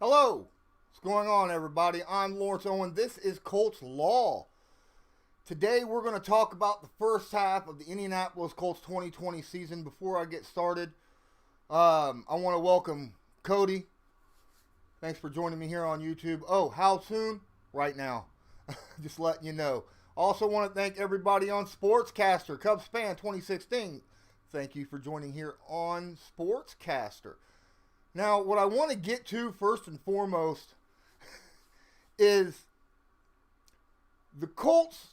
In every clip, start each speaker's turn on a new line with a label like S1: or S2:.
S1: Hello, what's going on, everybody? I'm Lawrence Owen. This is Colts Law. Today, we're going to talk about the first half of the Indianapolis Colts 2020 season. Before I get started, I want to welcome Cody. Thanks for joining me here on YouTube. Oh, how soon? Right now. Just letting you know. Also want to thank everybody on Sportscaster, Cubs Fan 2016. Thank you for joining here on Sportscaster. Now, what I want to get to first and foremost is the Colts.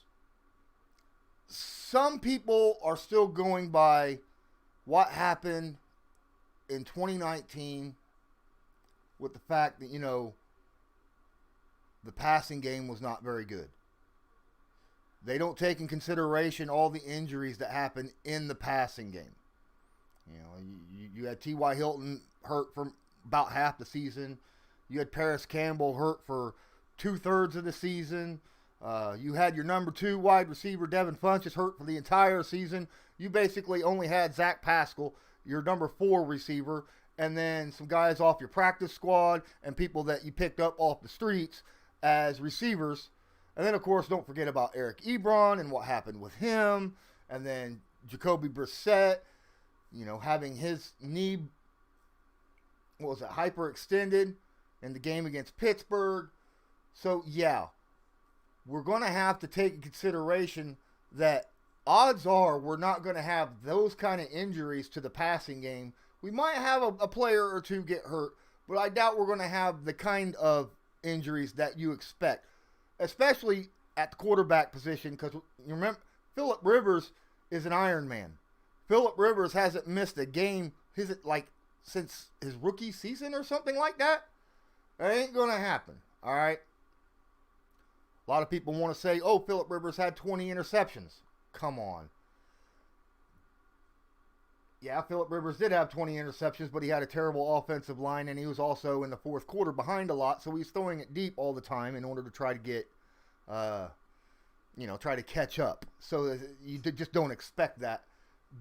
S1: Some people are still going by what happened in 2019 with the fact that, the passing game was not very good. They don't take in consideration all the injuries that happened in the passing game. You had T.Y. Hilton hurt for about half the season. You had Paris Campbell hurt for 2/3 of the season. You had your number 2 wide receiver, Devin Funchess, hurt for the entire season. You basically only had Zach Pascal, your number 4 receiver, and then some guys off your practice squad and people that you picked up off the streets as receivers. And then, of course, don't forget about Eric Ebron and what happened with him. And then Jacoby Brissett, having his knee, hyperextended in the game against Pittsburgh. So, yeah, we're going to have to take in consideration that odds are we're not going to have those kind of injuries to the passing game. We might have a player or two get hurt, but I doubt we're going to have the kind of injuries that you expect, especially at the quarterback position, because you remember, Phillip Rivers is an Iron Man. Phillip Rivers hasn't missed a game since his rookie season or something like that. That ain't going to happen, all right? A lot of people want to say, oh, Phillip Rivers had 20 interceptions. Come on. Yeah, Phillip Rivers did have 20 interceptions, but he had a terrible offensive line, and he was also in the fourth quarter behind a lot, so he's throwing it deep all the time in order to try to get, try to catch up. So you just don't expect that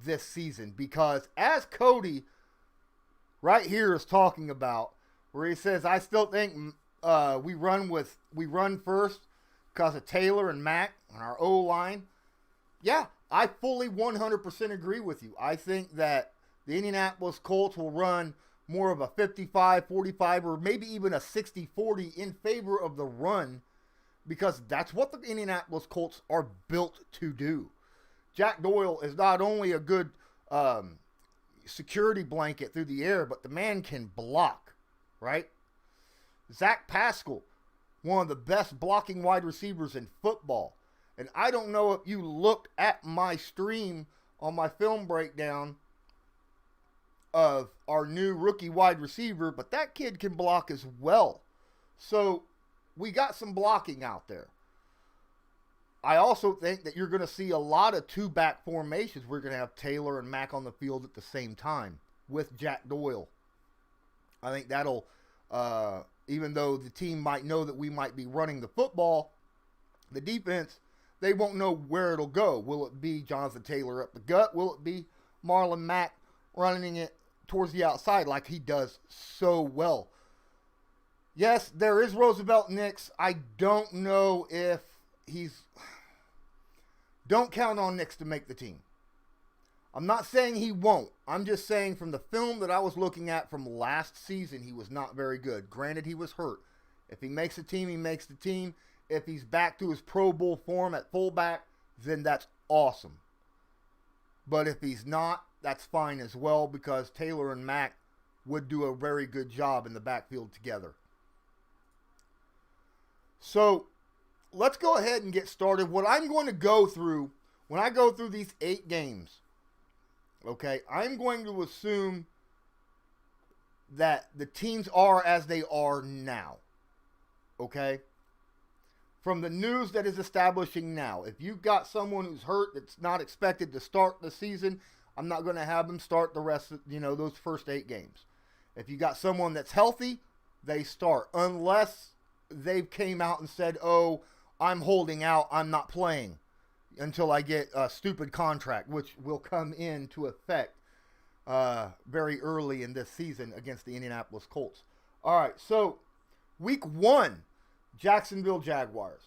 S1: this season, because as Cody right here is talking about, where he says, I still think we run first because of Taylor and Mack on our O-line. Yeah, I fully 100% agree with you. I think that the Indianapolis Colts will run more of a 55-45 or maybe even a 60-40 in favor of the run, because that's what the Indianapolis Colts are built to do. Jack Doyle is not only a good security blanket through the air, but the man can block, right? Zach Pascal, one of the best blocking wide receivers in football. And I don't know if you looked at my stream on my film breakdown of our new rookie wide receiver, but that kid can block as well. So we got some blocking out there. I also think that you're going to see a lot of 2-back formations. We're going to have Taylor and Mack on the field at the same time with Jack Doyle. I think that'll, even though the team might know that we might be running the football, the defense, they won't know where it'll go. Will it be Jonathan Taylor up the gut? Will it be Marlon Mack running it towards the outside like he does so well? Yes, there is Roosevelt Nix. I don't know if don't count on Nix to make the team. I'm not saying he won't. I'm just saying from the film that I was looking at from last season, he was not very good. Granted, he was hurt. If he makes the team, he makes the team. If he's back to his Pro Bowl form at fullback, then that's awesome. But if he's not, that's fine as well, because Taylor and Mack would do a very good job in the backfield together. So let's go ahead and get started. What I'm going to go through, when I go through these 8 games, okay, I'm going to assume that the teams are as they are now, okay? From the news that is establishing now, if you've got someone who's hurt that's not expected to start the season, I'm not going to have them start the rest of, those first 8 games. If you got someone that's healthy, they start, unless they came out and said, oh, I'm holding out, I'm not playing until I get a stupid contract, which will come into effect very early in this season against the Indianapolis Colts. All right, so Week 1, Jacksonville Jaguars.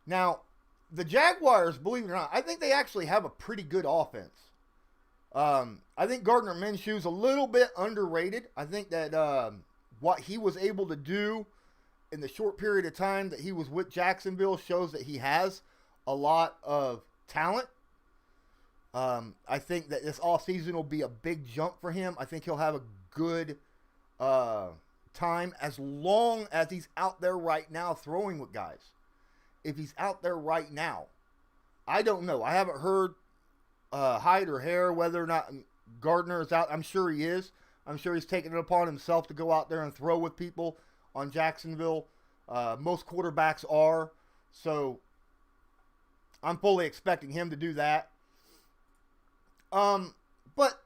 S1: Now, the Jaguars, believe it or not, I think they actually have a pretty good offense. I think Gardner Minshew's a little bit underrated. I think that what he was able to do in the short period of time that he was with Jacksonville shows that he has a lot of talent. I think that this offseason will be a big jump for him. I think he'll have a good time as long as he's out there right now throwing with guys. If he's out there right now, I don't know. I haven't heard hide or hair whether or not Gardner is out. I'm sure he is. I'm sure he's taking it upon himself to go out there and throw with people on Jacksonville. Most quarterbacks are. So I'm fully expecting him to do that. But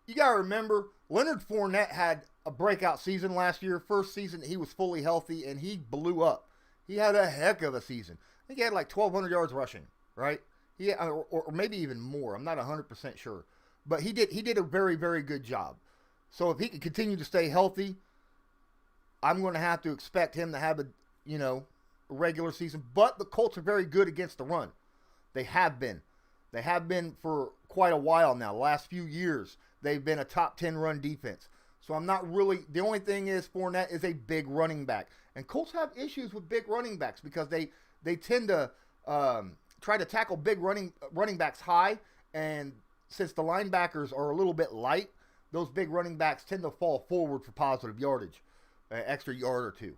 S1: you got to remember, Leonard Fournette had a breakout season last year. First season he was fully healthy, and he blew up. He had a heck of a season. I think he had like 1,200 yards rushing, right? Or maybe even more. I'm not 100% sure. But he did a very, very good job. So if he can continue to stay healthy, I'm going to have to expect him to have a regular season. But the Colts are very good against the run. They have been. They have been for quite a while now. The last few years, they've been a top 10 run defense. So I'm not really, the only thing is Fournette is a big running back. And Colts have issues with big running backs because they tend to try to tackle big running backs high. And since the linebackers are a little bit light, those big running backs tend to fall forward for positive yardage, extra yard or two.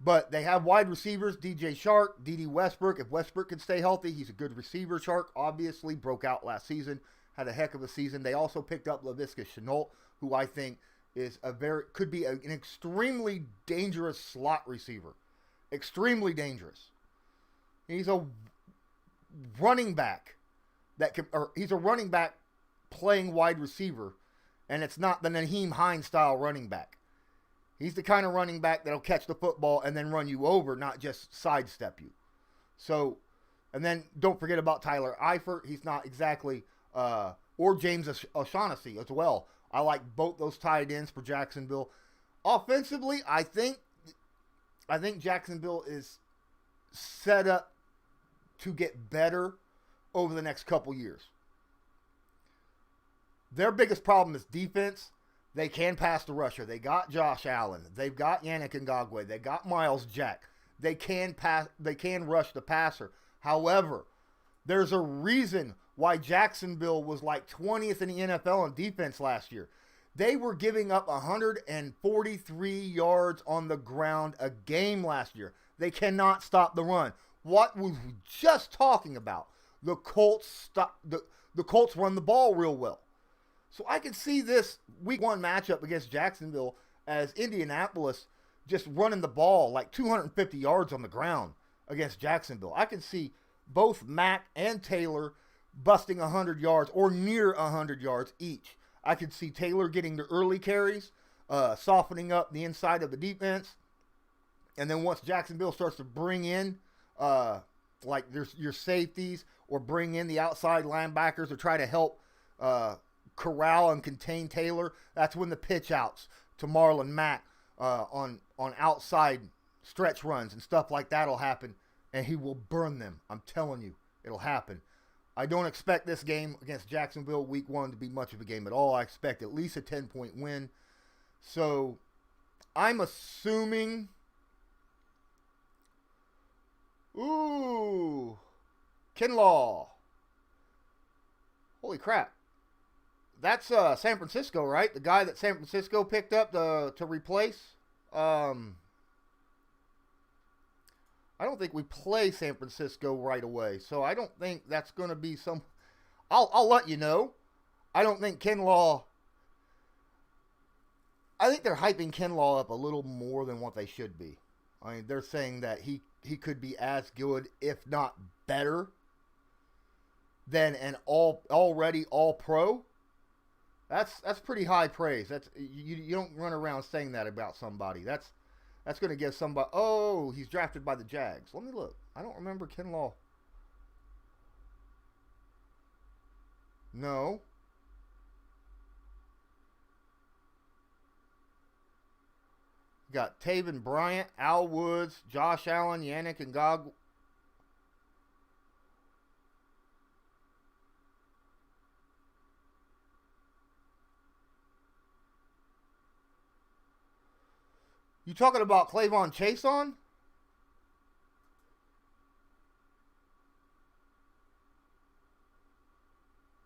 S1: But they have wide receivers, DJ Chark, D.D. Westbrook. If Westbrook can stay healthy, he's a good receiver. Chark obviously broke out last season, had a heck of a season. They also picked up Laviska Shenault, who I think is could be an extremely dangerous slot receiver. Extremely dangerous. He's a running back he's a running back playing wide receiver, and it's not the Naheem Hines style running back. He's the kind of running back that'll catch the football and then run you over, not just sidestep you. So, and then don't forget about Tyler Eifert. He's not exactly, or James O'Shaughnessy as well. I like both those tight ends for Jacksonville. Offensively, I think Jacksonville is set up to get better over the next couple years. Their biggest problem is defense. They can pass the rusher. They got Josh Allen. They've got Yannick Ngakoue. They got Miles Jack. They can rush the passer. However, there's a reason why Jacksonville was like 20th in the NFL in defense last year. They were giving up 143 yards on the ground a game last year. They cannot stop the run. What was we just talking about? The Colts run the ball real well. So I can see this week 1 matchup against Jacksonville as Indianapolis just running the ball like 250 yards on the ground against Jacksonville. I can see both Mack and Taylor busting 100 yards or near 100 yards each. I could see Taylor getting the early carries, softening up the inside of the defense. And then once Jacksonville starts to bring in like there's your safeties or bring in the outside linebackers or try to help corral and contain Taylor, that's when the pitch outs to Marlon Mack on outside stretch runs and stuff like that will happen, and he will burn them. I'm telling you, it'll happen. I don't expect this game against Jacksonville week 1 to be much of a game at all. I expect at least a 10-point win. So I'm assuming... Ooh, Kinlaw. Holy crap. That's San Francisco, right? The guy that San Francisco picked up to replace. I don't think we play San Francisco right away, so I don't think that's going to be some... I'll let you know. I don't think Kinlaw... I think they're hyping Kinlaw up a little more than what they should be. I mean, they're saying that he could be as good, if not better, than an already all-pro. That's pretty high praise. That's you don't run around saying that about somebody. That's going to give somebody, oh, he's drafted by the Jags. Let me look. I don't remember Kinlaw. No. You got Taven Bryant, Al Woods, Josh Allen, Yannick Ngog. You talking about Clavon Chason?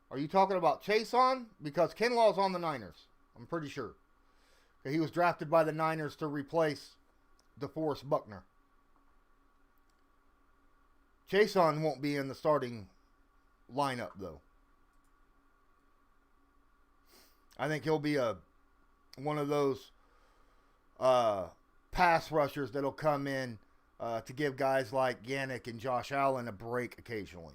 S1: Are you talking about Chason? Because Kinlaw's on the Niners. I'm pretty sure. He was drafted by the Niners to replace DeForest Buckner. Chason won't be in the starting lineup, though. I think he'll be one of those pass rushers that'll come in to give guys like Yannick and Josh Allen a break occasionally.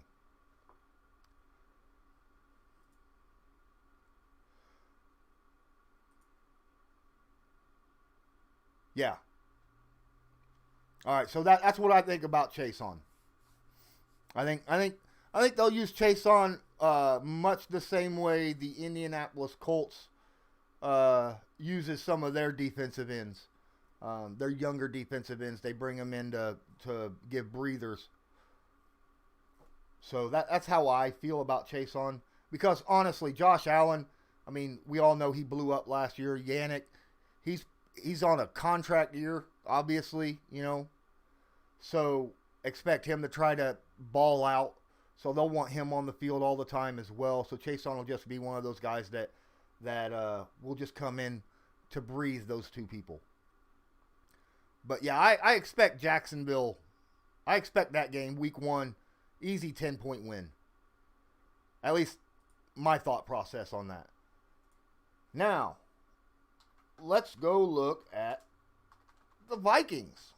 S1: Yeah. All right, so that's what I think about Chason. I think they'll use Chason much the same way the Indianapolis Colts uses some of their defensive ends. Their younger defensive ends, they bring them in to give breathers. So that's how I feel about Chason. Because honestly, Josh Allen, I mean, we all know he blew up last year. Yannick, he's on a contract year, obviously, you know. So expect him to try to ball out. So they'll want him on the field all the time as well. So Chason will just be one of those guys that will just come in to breathe those two people. But yeah, I expect Jacksonville. I expect that game, week 1, easy 10-point win. At least my thought process on that. Now, let's go look at the Vikings.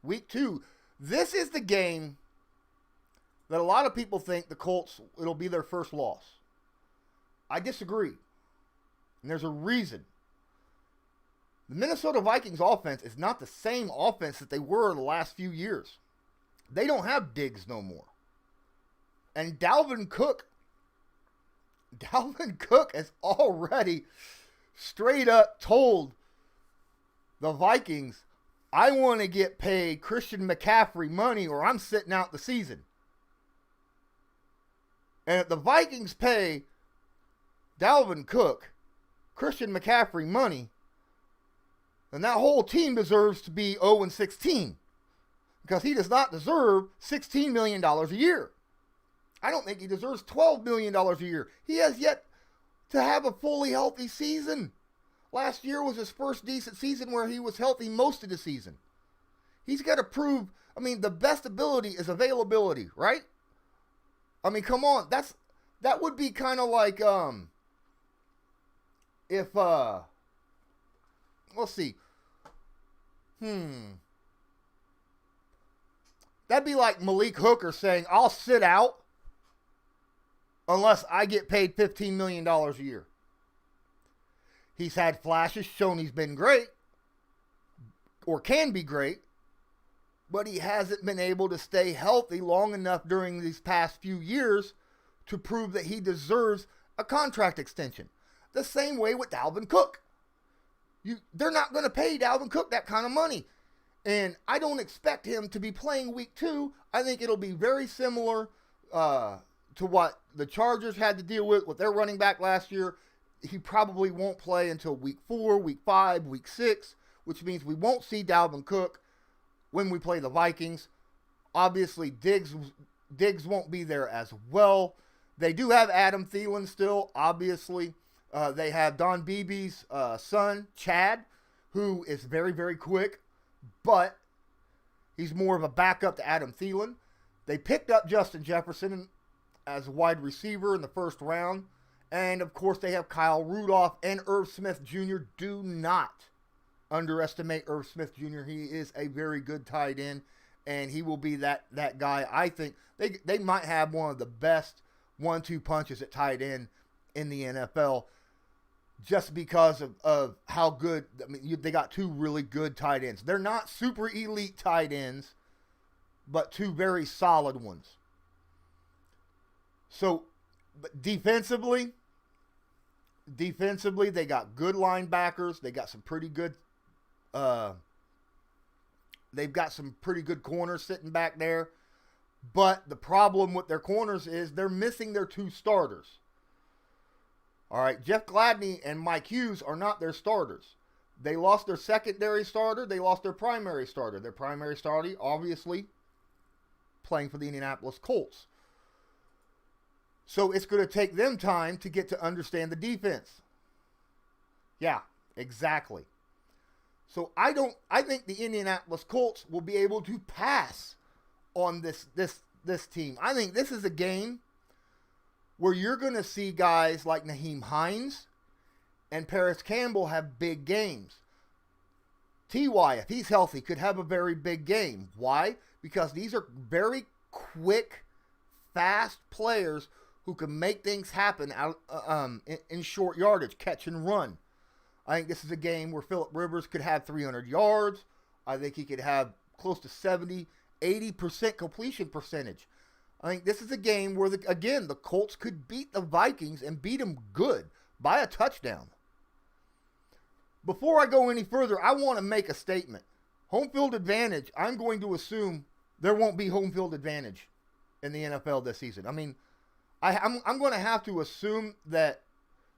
S1: Week 2. This is the game that a lot of people think the Colts, it'll be their first loss. I disagree. And there's a reason. The Minnesota Vikings offense is not the same offense that they were the last few years. They don't have Diggs no more. And Dalvin Cook has already straight up told the Vikings, I want to get paid Christian McCaffrey money or I'm sitting out the season. And if the Vikings pay Dalvin Cook Christian McCaffrey money, then that whole team deserves to be 0-16. Because he does not deserve $16 million a year. I don't think he deserves $12 million a year. He has yet to have a fully healthy season. Last year was his first decent season where he was healthy most of the season. He's got to prove, I mean, the best ability is availability, right? I mean, come on. That would be kind of like if let's see. That'd be like Malik Hooker saying, I'll sit out unless I get paid $15 million a year. He's had flashes, shown he's been great, or can be great, but he hasn't been able to stay healthy long enough during these past few years to prove that he deserves a contract extension. The same way with Dalvin Cook. They're not going to pay Dalvin Cook that kind of money. And I don't expect him to be playing week 2. I think it'll be very similar to what the Chargers had to deal with their running back last year. He probably won't play until week 4, week 5, week 6, which means we won't see Dalvin Cook when we play the Vikings. Obviously, Diggs won't be there as well. They do have Adam Thielen still, obviously. They have Don Beebe's son, Chad, who is very, very quick, but he's more of a backup to Adam Thielen. They picked up Justin Jefferson as a wide receiver in the first round. And, of course, they have Kyle Rudolph and Irv Smith Jr. Do not underestimate Irv Smith Jr. He is a very good tight end, and he will be that guy. I think they might have one of the best 1-2 punches at tight end in the NFL just because of how good. I mean, they got 2 really good tight ends. They're not super elite tight ends, but 2 very solid ones. So, but defensively, they got good linebackers. They got some pretty good They've got some pretty good corners sitting back there. But the problem with their corners is they're missing their 2 starters. All right, Jeff Gladney and Mike Hughes are not their starters. They lost their secondary starter. They lost their primary starter. Their primary starter, obviously, playing for the Indianapolis Colts. So it's going to take them time to get to understand the defense. Yeah, exactly. So I think the Indianapolis Colts will be able to pass on this team. I think this is a game where you're going to see guys like Nyheim Hines and Paris Campbell have big games. T.Y., if he's healthy, could have a very big game. Why? Because these are very quick, fast players who can make things happen out in short yardage, catch and run. I think this is a game where Phillip Rivers could have 300 yards. I think he could have close to 70, 80% completion percentage. I think this is a game where, the Colts could beat the Vikings and beat them good by a touchdown. Before I go any further, I want to make a statement. Home field advantage, I'm going to assume there won't be home field advantage in the NFL this season. I mean, I'm going to have to assume that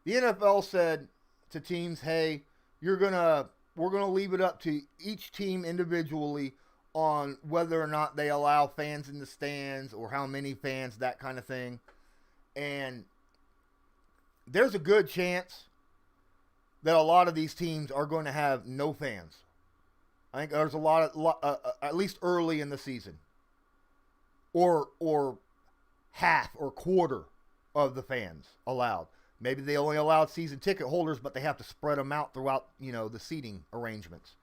S1: the NFL said to teams, hey, we're going to leave it up to each team individually on whether or not they allow fans in the stands or how many fans, that kind of thing. And there's a good chance that a lot of these teams are going to have no fans. I think there's a lot at least early in the season, or half or quarter of the fans allowed. Maybe they only allowed season ticket holders, but they have to spread them out throughout, the seating arrangements.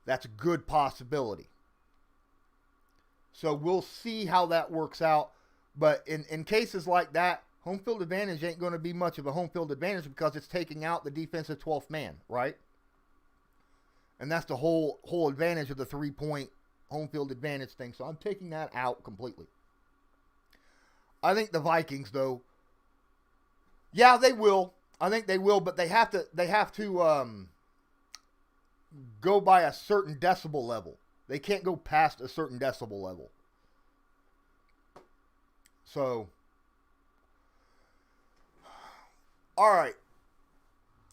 S1: That's a good possibility. So we'll see how that works out. But in cases like that, home field advantage ain't going to be much of a home field advantage because it's taking out the defensive 12th man, right? And that's the whole advantage of the 3-point home field advantage thing. So I'm taking that out completely. I think the Vikings, though, yeah, they will. I think they will, but they have to go by a certain decibel level. They can't go past a certain decibel level. So, all right.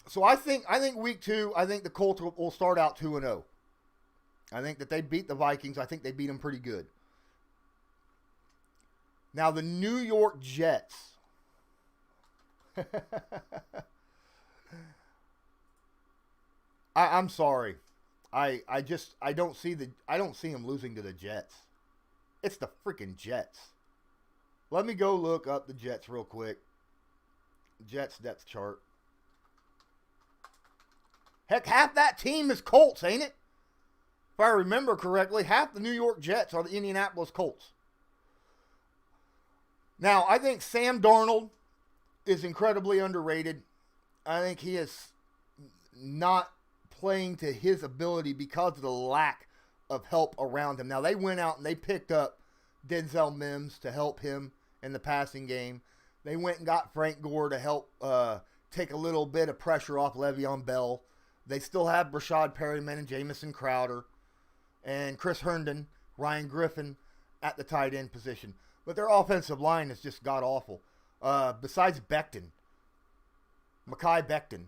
S1: So I think week 2, I think the Colts will start out 2-0. I think that they beat the Vikings. I think they beat them pretty good. Now the New York Jets. I'm sorry. I don't see them losing to the Jets. It's the freaking Jets. Let me go look up the Jets real quick. Jets depth chart. Heck, half that team is Colts, ain't it? If I remember correctly, half the New York Jets are the Indianapolis Colts. Now, I think Sam Darnold is incredibly underrated. I think he is not playing to his ability because of the lack of help around him. Now, they went out and they picked up Denzel Mims to help him in the passing game. They went and got Frank Gore to help take a little bit of pressure off Le'Veon Bell. They still have Brashad Perryman and Jamison Crowder and Chris Herndon, Ryan Griffin at the tight end position. But their offensive line is just god-awful. Besides Becton, Mekhi Becton,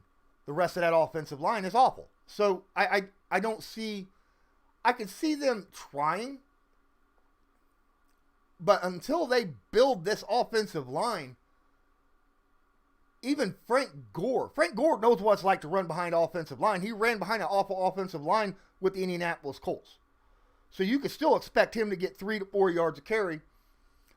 S1: the rest of that offensive line is awful. So I don't see... I can see them trying, but until they build this offensive line, even Frank Gore knows what it's like to run behind offensive line. He ran behind an awful offensive line with the Indianapolis Colts. So you could still expect him to get 3 to 4 yards of carry.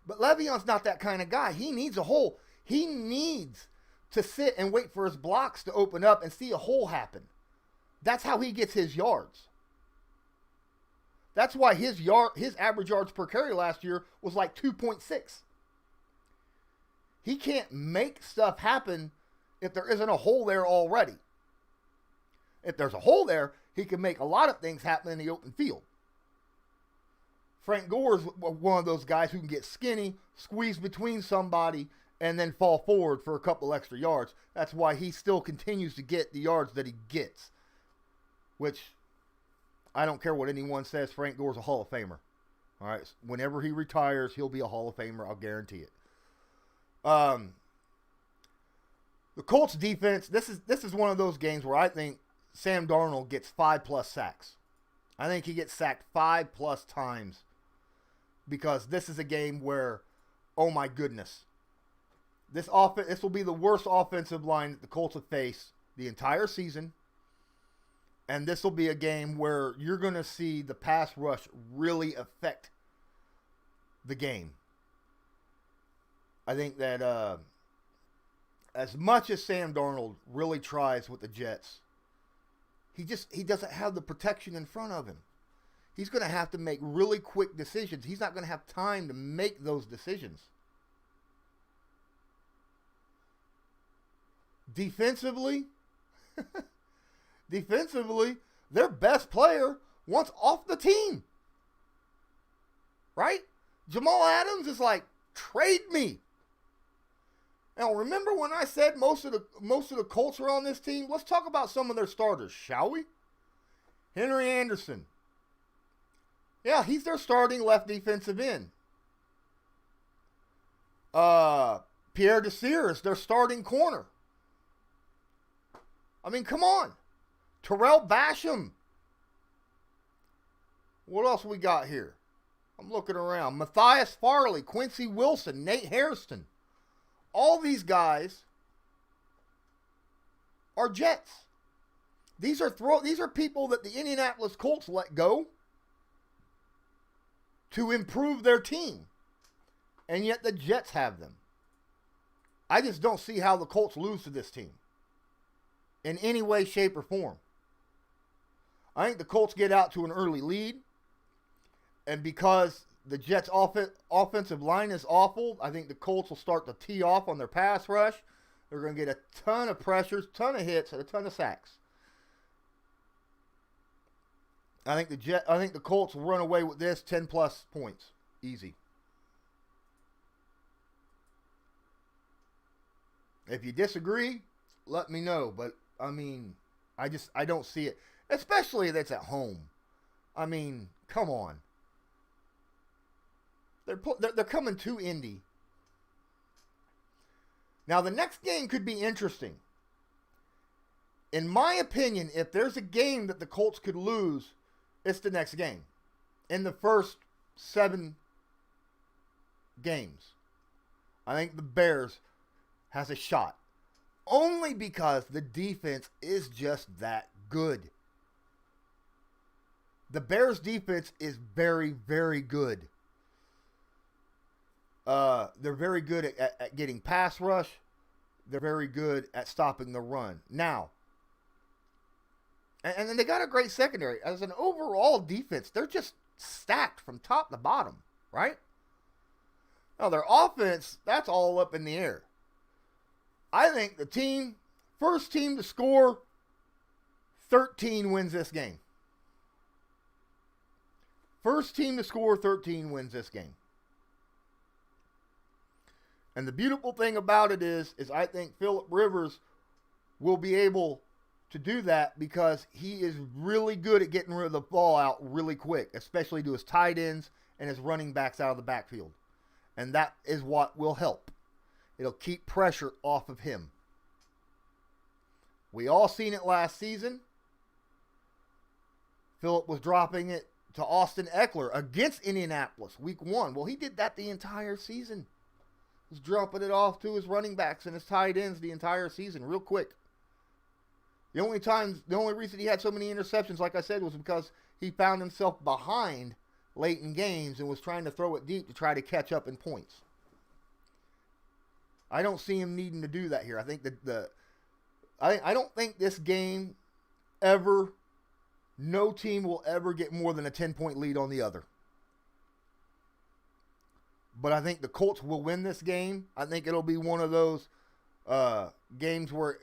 S1: But Le'Veon's not that kind of guy. He needs a hole. He needs to sit and wait for his blocks to open up and see a hole happen. That's how he gets his yards. That's why his average yards per carry last year was like 2.6. He can't make stuff happen if there isn't a hole there already. If there's a hole there, he can make a lot of things happen in the open field. Frank Gore is one of those guys who can get skinny, squeeze between somebody, and then fall forward for a couple extra yards. That's why he still continues to get the yards that he gets, which I don't care what anyone says. Frank Gore's a Hall of Famer. All right. Whenever he retires, he'll be a Hall of Famer. I'll guarantee it. The Colts defense, this is one of those games where I think Sam Darnold gets 5+ sacks. I think he gets sacked 5+ times because this is a game where, oh my goodness, this will be the worst offensive line that the Colts have faced the entire season. And this will be a game where you're going to see the pass rush really affect the game. I think that as much as Sam Darnold really tries with the Jets, he doesn't have the protection in front of him. He's going to have to make really quick decisions. He's not going to have time to make those decisions. Defensively, their best player wants off the team. Right? Jamal Adams is like, trade me. Now, remember when I said most of the Colts are on this team? Let's talk about some of their starters, shall we? Henry Anderson. Yeah, he's their starting left defensive end. Pierre Desir is their starting corner. I mean, come on. Terrell Basham. What else we got here? I'm looking around. Matthias Farley, Quincy Wilson, Nate Hairston. All these guys are Jets. These are people that the Indianapolis Colts let go to improve their team. And yet the Jets have them. I just don't see how the Colts lose to this team in any way, shape, or form. I think the Colts get out to an early lead. And because the Jets' offensive line is awful, I think the Colts will start to tee off on their pass rush. They're going to get a ton of pressures, ton of hits, and a ton of sacks. I think the Colts will run away with this 10+ points. Easy. If you disagree, let me know. But, I mean, I don't see it. Especially if it's at home. I mean, come on. They're coming to Indy. Now, the next game could be interesting. In my opinion, if there's a game that the Colts could lose, it's the next game. In the first 7 games, I think the Bears has a shot. Only because the defense is just that good. The Bears' defense is very, very good. They're very good at getting pass rush. They're very good at stopping the run. Now, and then they got a great secondary. As an overall defense, they're just stacked from top to bottom, right? Now, their offense, that's all up in the air. I think the first team to score 13 wins this game. First team to score 13 wins this game. And the beautiful thing about it is I think Phillip Rivers will be able to do that because he is really good at getting rid of the ball out really quick, especially to his tight ends and his running backs out of the backfield. And that is what will help. It'll keep pressure off of him. We all seen it last season. Phillip was dropping it to Austin Eckler against Indianapolis week 1. Well, he did that the entire season. He was dropping it off to his running backs and his tight ends the entire season real quick. The only reason he had so many interceptions, like I said, was because he found himself behind late in games and was trying to throw it deep to try to catch up in points. I don't see him needing to do that here. I think I don't think this game no team will ever get more than a 10-point lead on the other. But I think the Colts will win this game. I think it'll be one of those games where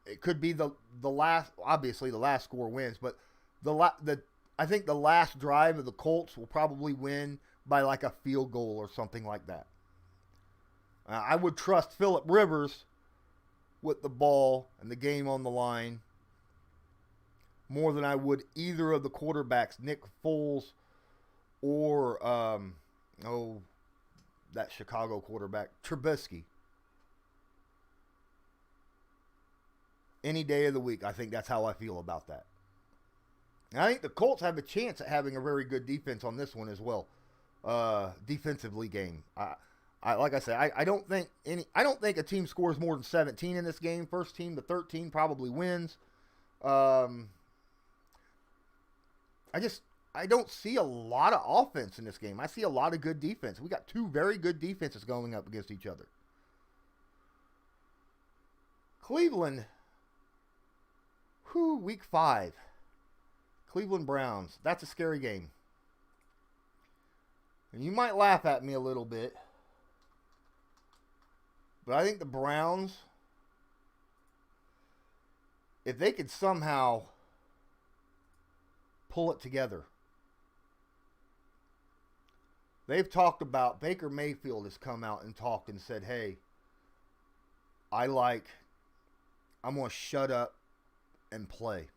S1: it could be the last. Obviously, the last score wins, but I think the last drive of the Colts will probably win by like a field goal or something like that. I would trust Phillip Rivers with the ball and the game on the line. more than I would either of the quarterbacks, Nick Foles or, that Chicago quarterback, Trubisky. Any day of the week, I think that's how I feel about that. And I think the Colts have a chance at having a very good defense on this one as well. Defensively game. Like I said, I don't think a team scores more than 17 in this game. First team to 13 probably wins. I don't see a lot of offense in this game. I see a lot of good defense. We got two very good defenses going up against each other. Cleveland, week 5. Cleveland Browns. That's a scary game. And you might laugh at me a little bit, but I think the Browns, if they could somehow pull it together. They've talked about, Baker Mayfield has come out and talked and said, hey, I'm going to shut up and play.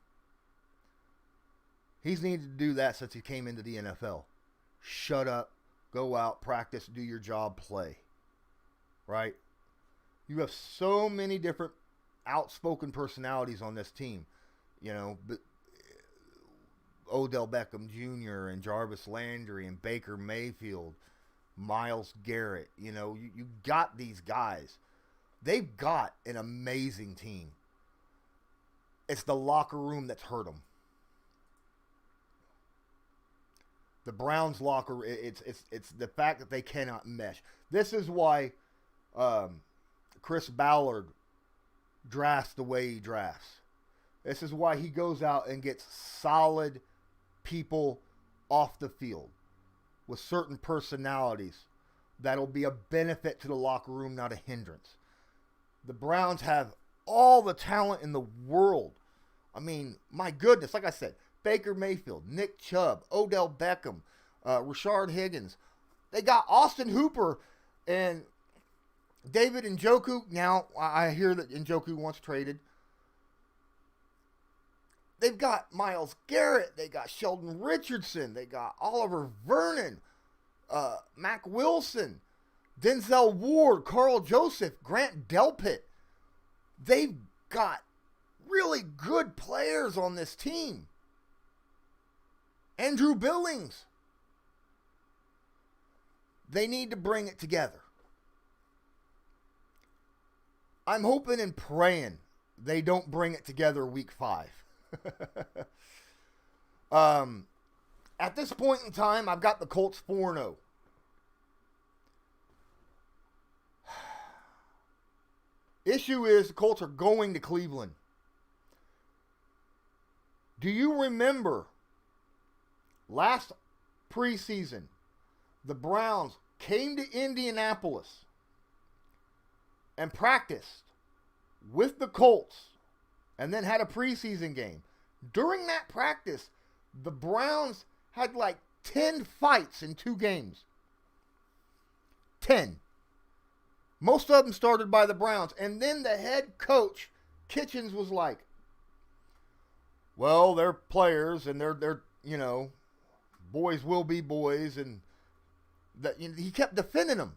S1: He's needed to do that since he came into the NFL. Shut up, go out, practice, do your job, play. Right? You have so many different outspoken personalities on this team. You know, Odell Beckham Jr. and Jarvis Landry and Baker Mayfield, Myles Garrett. You know, you got these guys. They've got an amazing team. It's the locker room that's hurt them. The Browns locker, it's the fact that they cannot mesh. This is why Chris Ballard drafts the way he drafts. This is why he goes out and gets solid people off the field with certain personalities that'll be a benefit to the locker room, not a hindrance. The Browns have all the talent in the world. I mean, my goodness, like I said, Baker Mayfield, Nick Chubb, Odell Beckham, Rashard Higgins. They got Austin Hooper and David Njoku. Now, I hear that Njoku wants traded. They've got Myles Garrett. They got Sheldon Richardson. They got Oliver Vernon, Mac Wilson, Denzel Ward, Carl Joseph, Grant Delpit. They've got really good players on this team. Andrew Billings. They need to bring it together. I'm hoping and praying they don't bring it together week 5. At this point in time, I've got the Colts 4-0. Issue is the Colts are going to Cleveland. Do you remember last preseason, the Browns came to Indianapolis and practiced with the Colts and then had a preseason game. During that practice, the Browns had like 10 fights in 2 games. 10. Most of them started by the Browns. And then the head coach, Kitchens, was like, well, they're players and they're you know, boys will be boys. And that, you know, he kept defending them.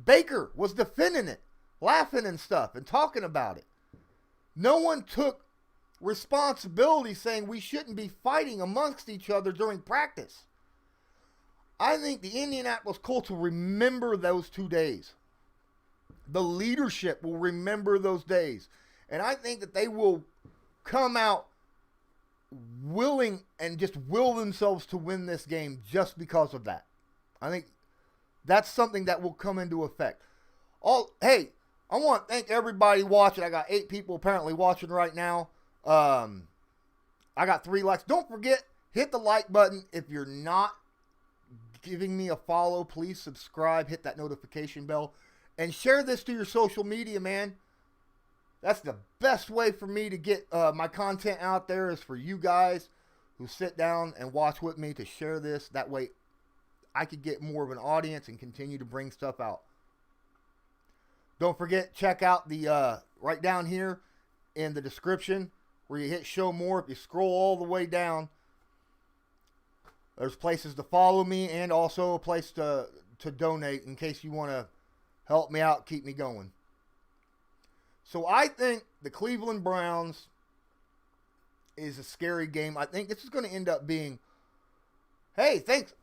S1: Baker was defending it, laughing and stuff and talking about it. No one took responsibility saying we shouldn't be fighting amongst each other during practice. I think the Indianapolis Colts will remember those 2 days. The leadership will remember those days. And I think that they will come out willing and just will themselves to win this game just because of that. I think that's something that will come into effect. Hey, I want to thank everybody watching. I got 8 people apparently watching right now. I got 3 likes. Don't forget, hit the like button. If you're not giving me a follow, please subscribe, hit that notification bell, and share this to your social media, man. That's the best way for me to get my content out there, is for you guys who sit down and watch with me to share this. That way I could get more of an audience and continue to bring stuff out. Don't forget, check out the right down here in the description where you hit show more. If you scroll all the way down, there's places to follow me and also a place to donate in case you want to help me out, keep me going. So I think the Cleveland Browns is a scary game. I think this is going to end up being, hey, thanks,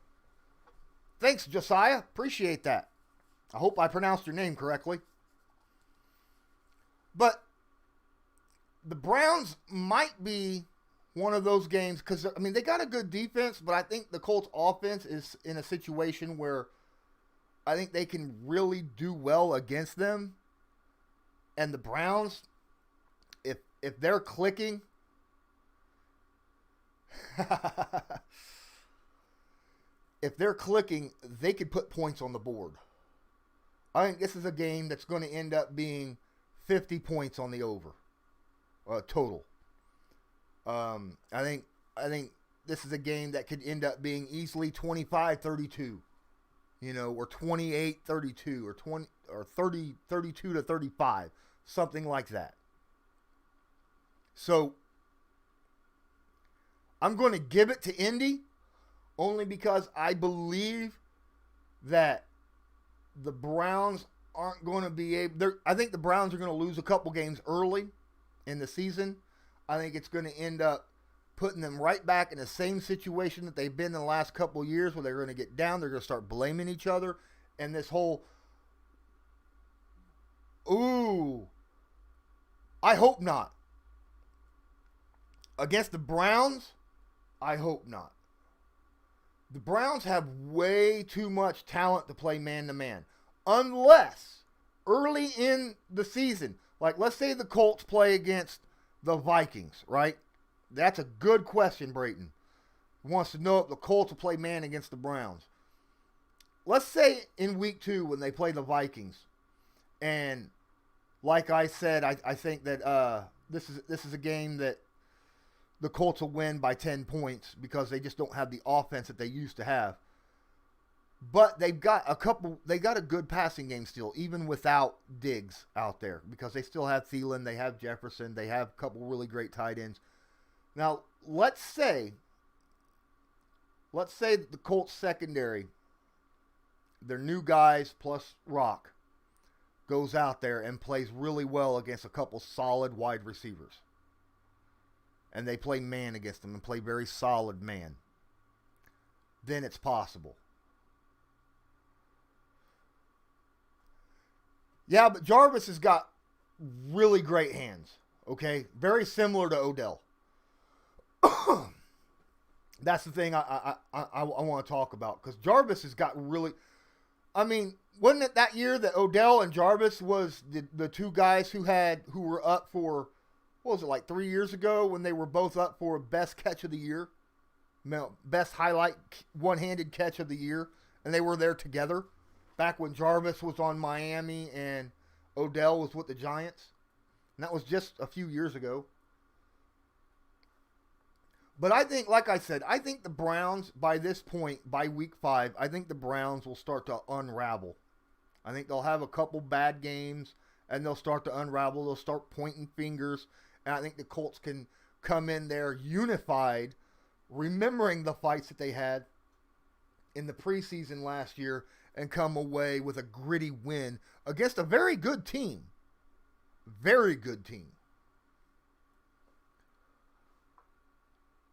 S1: Josiah. Appreciate that. I hope I pronounced your name correctly. But the Browns might be one of those games because, I mean, they got a good defense, but I think the Colts offense is in a situation where I think they can really do well against them. And the Browns, if they're clicking, they could put points on the board. I think this is a game that's going to end up being 50 points on the over total. I think this is a game that could end up being easily 25-32, or 28-32 or 30-32-35, something like that. So I'm going to give it to Indy only because I believe that the Browns aren't going to be able. I think the Browns are going to lose a couple games early in the season. I think it's going to end up putting them right back in the same situation that they've been in the last couple of years, where they're going to get down. They're going to start blaming each other, and this whole, I hope not. Against the Browns, I hope not. The Browns have way too much talent to play man-to-man. Unless early in the season, like let's say the Colts play against the Vikings, right? That's a good question, Brayton. He wants to know if the Colts will play man against the Browns. Let's say in Week 2 when they play the Vikings. And like I said, I think that this is a game that the Colts will win by 10 points because they just don't have the offense that they used to have. But they got a good passing game still, even without Diggs out there, because they still have Thielen, they have Jefferson, they have a couple really great tight ends. Now, let's say that the Colts secondary, their new guys plus Rock, goes out there and plays really well against a couple solid wide receivers. And they play man against them and play very solid man. Then it's possible. Yeah, but Jarvis has got really great hands, okay? Very similar to Odell. That's the thing I want to talk about, because Jarvis has got really... I mean, wasn't it that year that Odell and Jarvis was the two guys who were up for... What was it, like 3 years ago when they were both up for best catch of the year? Best highlight one-handed catch of the year. And they were there together back when Jarvis was on Miami and Odell was with the Giants. And that was just a few years ago. But I think, like I said, I think the Browns, by this point, by week 5, I think the Browns will start to unravel. I think they'll have a couple bad games and they'll start to unravel. They'll start pointing fingers. And I think the Colts can come in there unified, remembering the fights that they had in the preseason last year, and come away with a gritty win against a very good team. Very good team.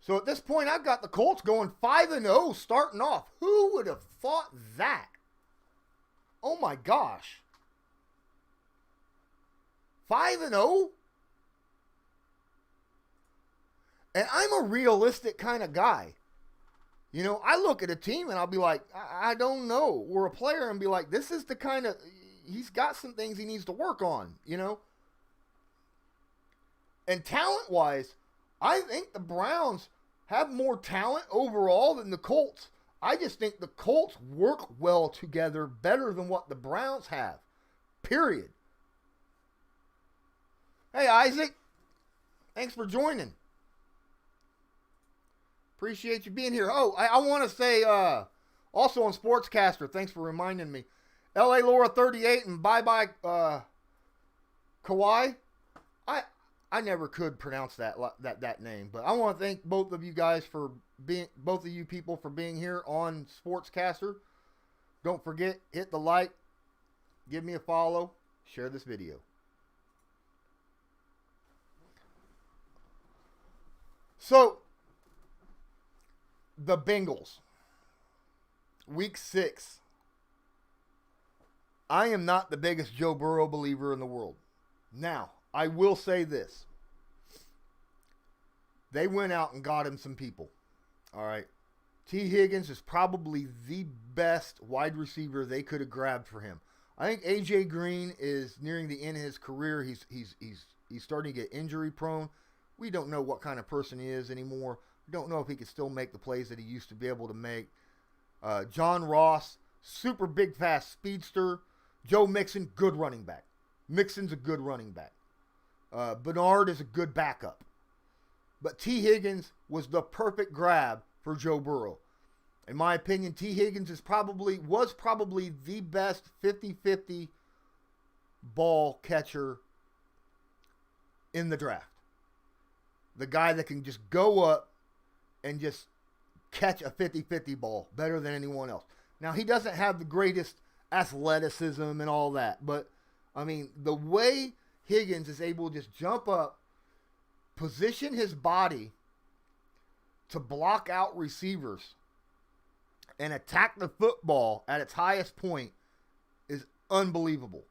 S1: So at this point, I've got the Colts going 5-0 starting off. Who would have thought that? Oh my gosh. 5-0? And I'm a realistic kind of guy. I look at a team and I'll be like, I don't know. Or a player and be like, this is the kind of, he's got some things he needs to work on, And talent-wise, I think the Browns have more talent overall than the Colts. I just think the Colts work well together better than what the Browns have. Period. Hey, Isaac. Thanks for joining. Appreciate you being here. Oh, I want to say, also on Sportscaster, thanks for reminding me. LA Laura 38 and bye-bye Kawhi. I never could pronounce that name. But I want to thank both of you guys for both of you people for being here on Sportscaster. Don't forget, hit the like, give me a follow, share this video. So, the Bengals, Week 6. I am not the biggest Joe Burrow believer in the world. Now, I will say this. They went out and got him some people. All right. T. Higgins is probably the best wide receiver they could have grabbed for him. I think A.J. Green is nearing the end of his career. He's starting to get injury prone. We don't know what kind of person he is anymore. We don't know if he can still make the plays that he used to be able to make. John Ross, super big, fast speedster. Joe Mixon, good running back. Mixon's a good running back. Bernard is a good backup. But T. Higgins was the perfect grab for Joe Burrow. In my opinion, T. Higgins was probably the best 50-50 ball catcher in the draft. The guy that can just go up and just catch a 50-50 ball better than anyone else. Now, he doesn't have the greatest athleticism and all that, but, I mean, the way Higgins is able to just jump up, position his body to block out receivers and attack the football at its highest point is unbelievable.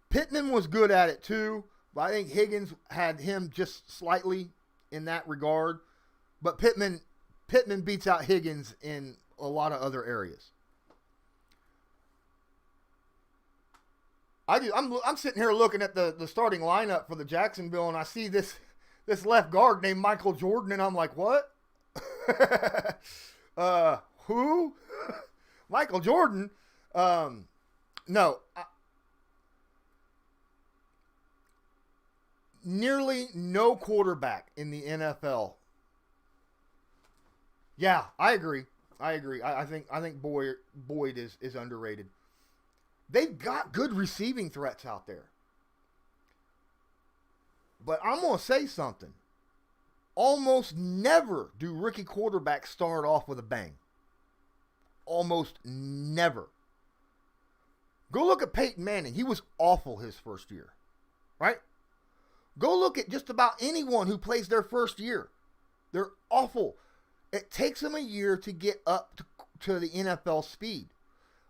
S1: Pittman was good at it too, but I think Higgins had him just slightly in that regard. But Pittman beats out Higgins in a lot of other areas. I'm sitting here looking at the starting lineup for the Jacksonville, and I see this left guard named Michael Jordan, and I'm like, what? Who? Michael Jordan? No. Nearly no quarterback in the NFL. Yeah, I agree. I think Boyd is underrated. They've got good receiving threats out there. But I'm going to say something. Almost never do rookie quarterbacks start off with a bang. Almost never. Go look at Peyton Manning. He was awful his first year. Right? Go look at just about anyone who plays their first year. They're awful. It takes them a year to get up to the NFL speed.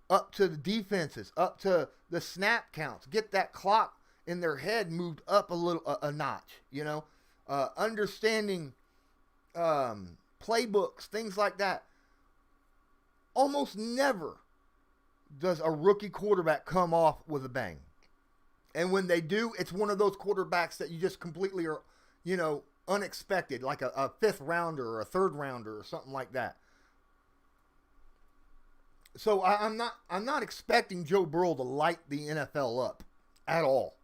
S1: Up to the defenses. Up to the snap counts. Get that clock in their head moved up a notch. You know? Understanding playbooks. Things like that. Almost never does a rookie quarterback come off with a bang. And when they do, it's one of those quarterbacks that you just completely are, unexpected, like a fifth rounder or a third rounder or something like that. So I'm not expecting Joe Burrow to light the NFL up at all.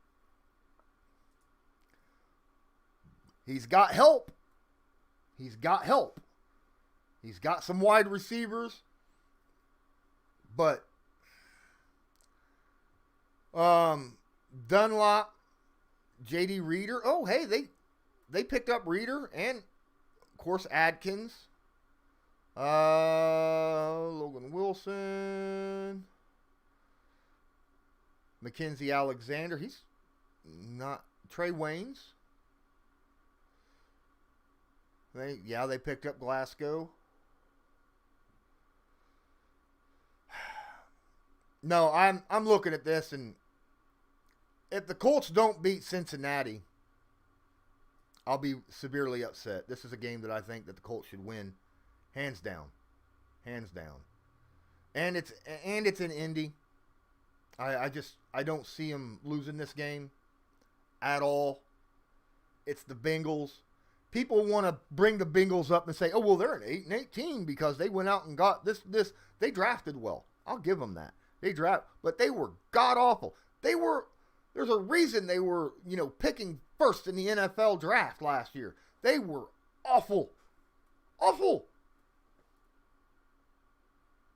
S1: He's got help. He's got some wide receivers. But Dunlop, J.D. Reader. Oh, hey, they picked up Reader and, of course, Adkins. Logan Wilson. Mackenzie Alexander. He's not. Trey Waynes. They picked up Glasgow. No, I'm looking at this, and if the Colts don't beat Cincinnati, I'll be severely upset. This is a game that I think that the Colts should win, hands down. And it's in Indy. I don't see them losing this game at all. It's the Bengals. People want to bring the Bengals up and say, "Oh, well, they're an 8-18 because they went out and got this." They drafted well. I'll give them that. But they were god awful. There's a reason they were, picking first in the NFL draft last year. They were awful. Awful.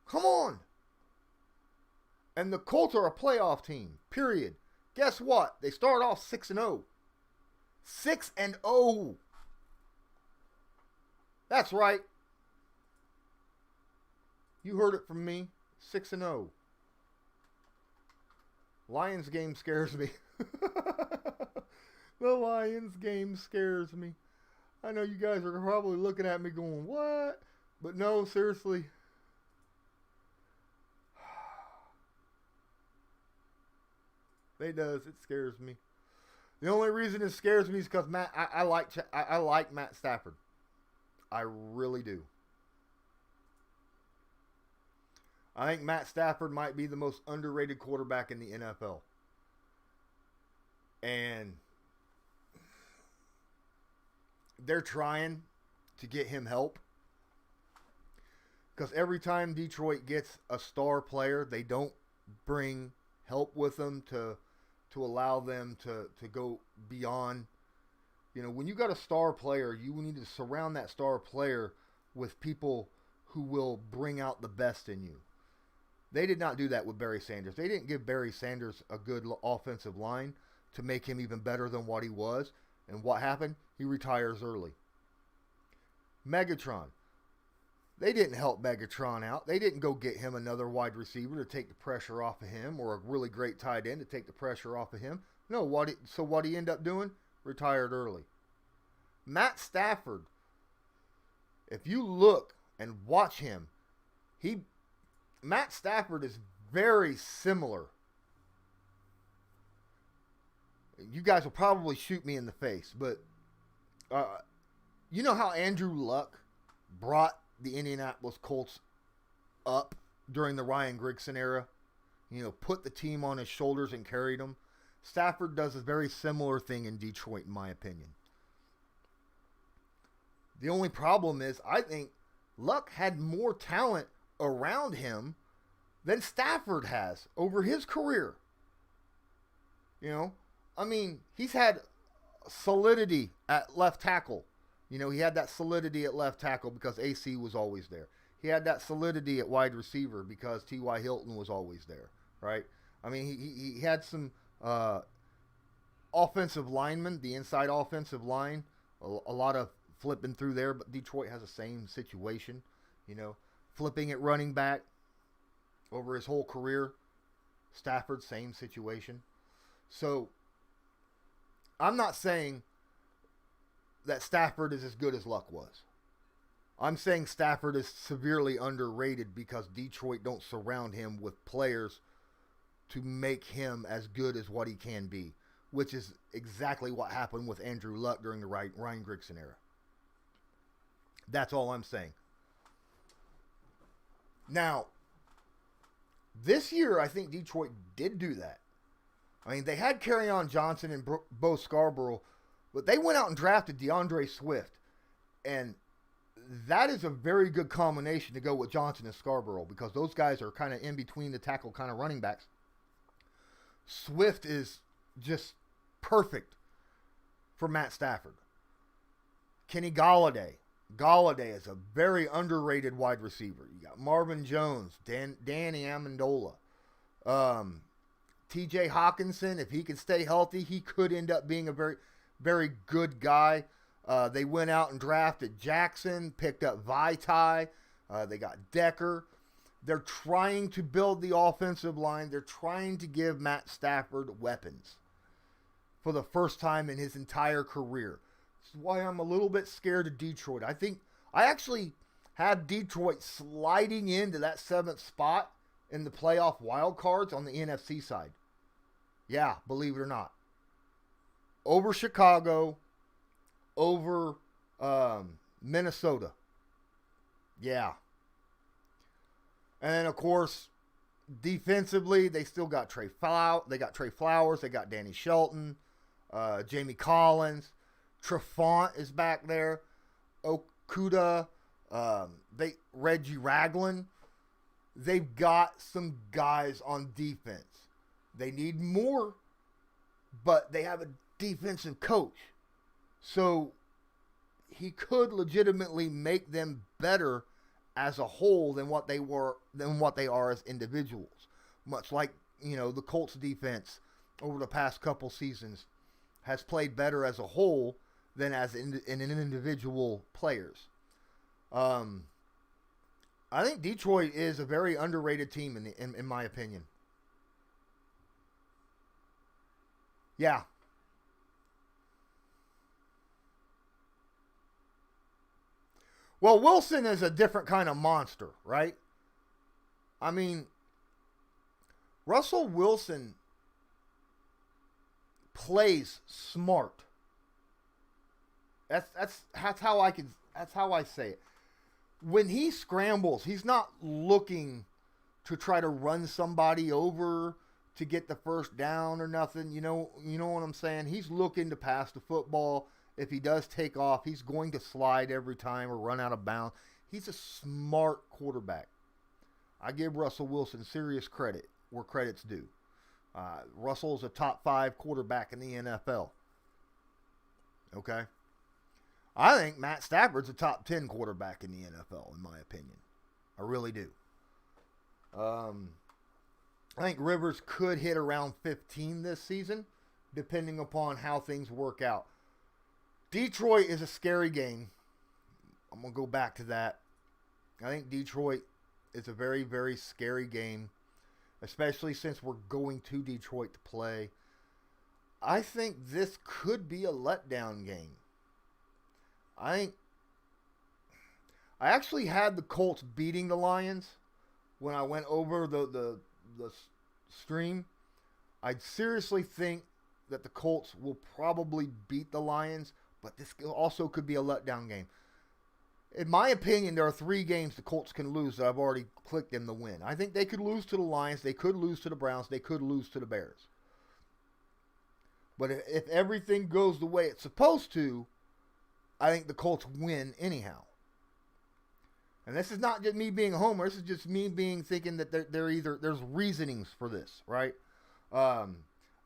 S1: Come on. And the Colts are a playoff team, period. Guess what? They start off 6-0. 6-0. That's right. You heard it from me. 6-0. Lions game scares me. The Lions game scares me. I know you guys are probably looking at me going, what? But no, seriously. It does. It scares me. The only reason it scares me is because I like Matt Stafford. I really do. I think Matt Stafford might be the most underrated quarterback in the NFL. And they're trying to get him help. Because every time Detroit gets a star player, they don't bring help with them to allow them to go beyond. You know, when you got a star player, you need to surround that star player with people who will bring out the best in you. They did not do that with Barry Sanders. They didn't give Barry Sanders a good offensive line to make him even better than what he was. And what happened? He retires early. Megatron. They didn't help Megatron out. They didn't go get him another wide receiver to take the pressure off of him, or a really great tight end to take the pressure off of him. No, what he ended up doing? Retired early. Matt Stafford, if you look and watch him, Matt Stafford is very similar. You guys will probably shoot me in the face, but you know how Andrew Luck brought the Indianapolis Colts up during the Ryan Grigson era? You know, put the team on his shoulders and carried them. Stafford does a very similar thing in Detroit, in my opinion. The only problem is, I think Luck had more talent around him than Stafford has over his career. You know, I mean, he's had solidity at left tackle. You know, he had that solidity at left tackle because AC was always there. He had that solidity at wide receiver because T.Y. Hilton was always there, right? I mean, he had some offensive linemen, the inside offensive line, a lot of flipping through there, but Detroit has the same situation, you know, flipping at running back over his whole career. Stafford, same situation. So, I'm not saying that Stafford is as good as Luck was. I'm saying Stafford is severely underrated because Detroit don't surround him with players to make him as good as what he can be, which is exactly what happened with Andrew Luck during the Ryan Grigson era. That's all I'm saying. Now, this year, I think Detroit did do that. I mean, they had Kerryon Johnson and Bo Scarborough, but they went out and drafted DeAndre Swift. And that is a very good combination to go with Johnson and Scarborough because those guys are kind of in between the tackle kind of running backs. Swift is just perfect for Matt Stafford. Kenny Golladay. Golladay is a very underrated wide receiver. You got Marvin Jones, Danny Amendola. TJ Hawkinson, if he can stay healthy, he could end up being a very, very good guy. They went out and drafted Jackson, picked up Vitae. They got Decker. They're trying to build the offensive line. They're trying to give Matt Stafford weapons for the first time in his entire career. This is why I'm a little bit scared of Detroit. I actually had Detroit sliding into that 7th spot in the playoff wild cards on the NFC side. Yeah, believe it or not. Over Chicago, over Minnesota. Yeah. And then, of course, defensively, they still got Trey Flowers. They got Trey Flowers. They got Danny Shelton, Jamie Collins. Trufant is back there. Okuda. Reggie Ragland. They've got some guys on defense. They need more, but they have a defensive coach. So he could legitimately make them better as a whole than what they are as individuals. Much like, you know, the Colts defense over the past couple seasons has played better as a whole than as in individual players. I think Detroit is a very underrated team in my opinion. Yeah. Well, Wilson is a different kind of monster, right? I mean, Russell Wilson plays smart. That's how I say it. When he scrambles, he's not looking to try to run somebody over to get the first down or nothing. You know what I'm saying? He's looking to pass the football. If he does take off, he's going to slide every time or run out of bounds. He's a smart quarterback. I give Russell Wilson serious credit where credit's due. Russell's a top 5 quarterback in the NFL. Okay? I think Matt Stafford's a top 10 quarterback in the NFL, in my opinion. I really do. I think Rivers could hit around 15 this season, depending upon how things work out. Detroit is a scary game. I'm going to go back to that. I think Detroit is a very, very scary game, especially since we're going to Detroit to play. I think this could be a letdown game. I actually had the Colts beating the Lions when I went over the stream. I seriously think that the Colts will probably beat the Lions, but this also could be a letdown game. In my opinion, there are 3 games the Colts can lose that I've already clicked them to win. I think they could lose to the Lions, they could lose to the Browns, they could lose to the Bears. But if everything goes the way it's supposed to, I think the Colts win anyhow. And this is not just me being a homer. This is just me thinking that there's reasonings for this, right? I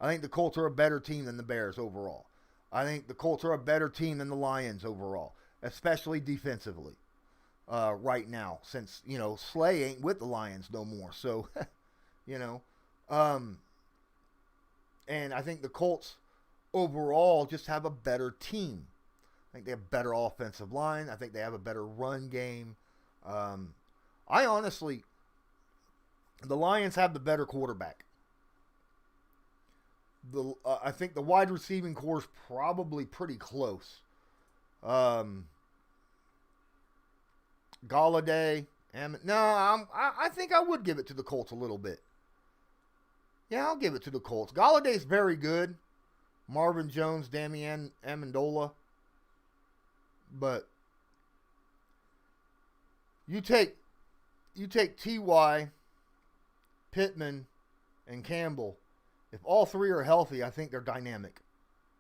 S1: think the Colts are a better team than the Bears overall. I think the Colts are a better team than the Lions overall, especially defensively right now, since, Slay ain't with the Lions no more. So, and I think the Colts overall just have a better team. I think they have a better offensive line. I think they have a better run game. The Lions have the better quarterback. I think the wide receiving core is probably pretty close. Galladay, I think I would give it to the Colts a little bit. Yeah, I'll give it to the Colts. Galladay's very good. Marvin Jones, Damian Amendola. But you take T.Y., Pittman, and Campbell. If all 3 are healthy, I think they're dynamic.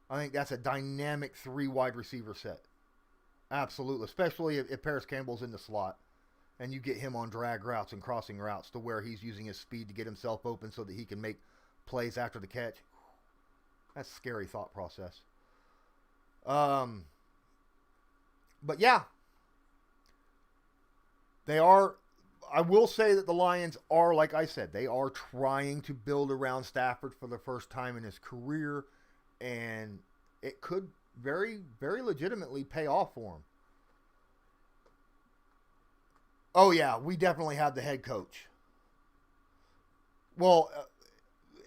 S1: I think that's a dynamic 3 wide receiver set. Absolutely. Especially if Paris Campbell's in the slot and you get him on drag routes and crossing routes to where he's using his speed to get himself open so that he can make plays after the catch. That's a scary thought process. But yeah, they are. I will say that the Lions are, like I said, they are trying to build around Stafford for the first time in his career, and it could very, very legitimately pay off for him. Oh yeah, we definitely have the head coach. Well,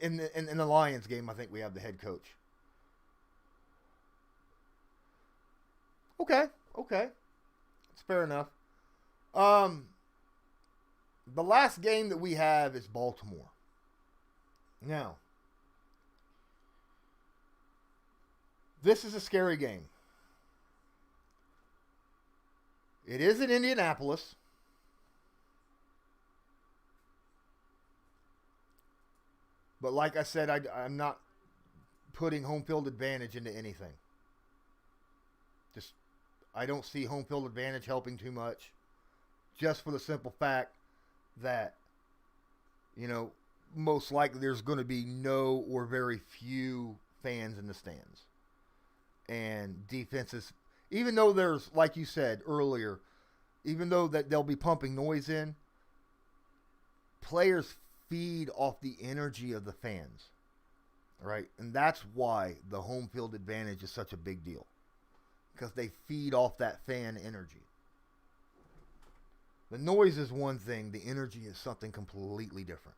S1: in the Lions game, I think we have the head coach. Okay. That's fair enough. The last game that we have is Baltimore. Now, this is a scary game. It is in Indianapolis. But like I said, I'm not putting home field advantage into anything. I don't see home field advantage helping too much. Just for the simple fact that, most likely there's going to be no or very few fans in the stands. And defenses, even though there's, like you said earlier, even though that they'll be pumping noise in, players feed off the energy of the fans. right? And that's why the home field advantage is such a big deal, because they feed off that fan energy. The noise is one thing, the energy is something completely different.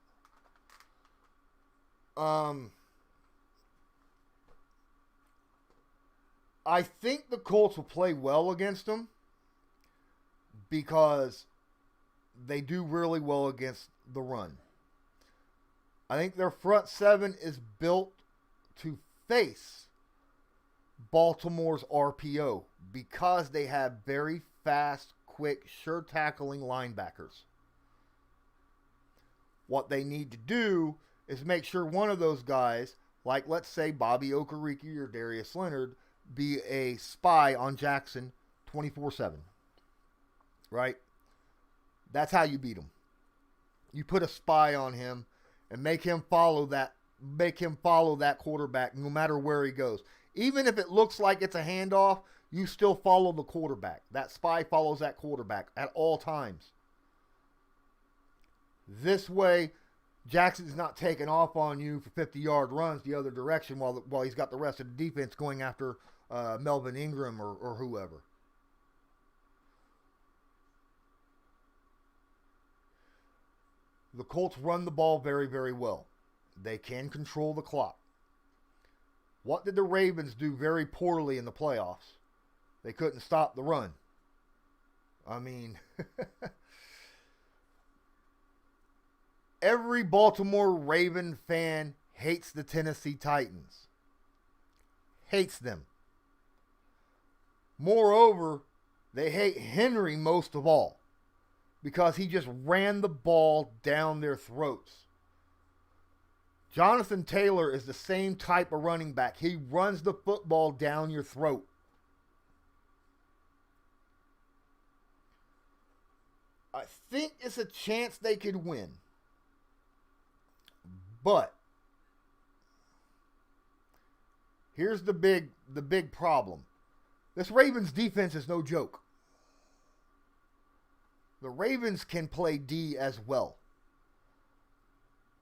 S1: I think the Colts will play well against them because they do really well against the run. I think their front seven is built to face Baltimore's RPO because they have very fast, quick, sure tackling linebackers. What they need to do is make sure one of those guys, like let's say Bobby Okereke or Darius Leonard, be a spy on Jackson 24/7. Right? That's how you beat him. You put a spy on him and make him follow that quarterback no matter where he goes. Even if it looks like it's a handoff, you still follow the quarterback. That spy follows that quarterback at all times. This way, Jackson's not taking off on you for 50-yard runs the other direction while he's got the rest of the defense going after Melvin Ingram or whoever. The Colts run the ball very, very well. They can control the clock. What did the Ravens do very poorly in the playoffs? They couldn't stop the run. I mean, every Baltimore Raven fan hates the Tennessee Titans. Hates them. Moreover, they hate Henry most of all because he just ran the ball down their throats. Jonathan Taylor is the same type of running back. He runs the football down your throat. I think it's a chance they could win. But here's the big problem. This Ravens defense is no joke. The Ravens can play D as well.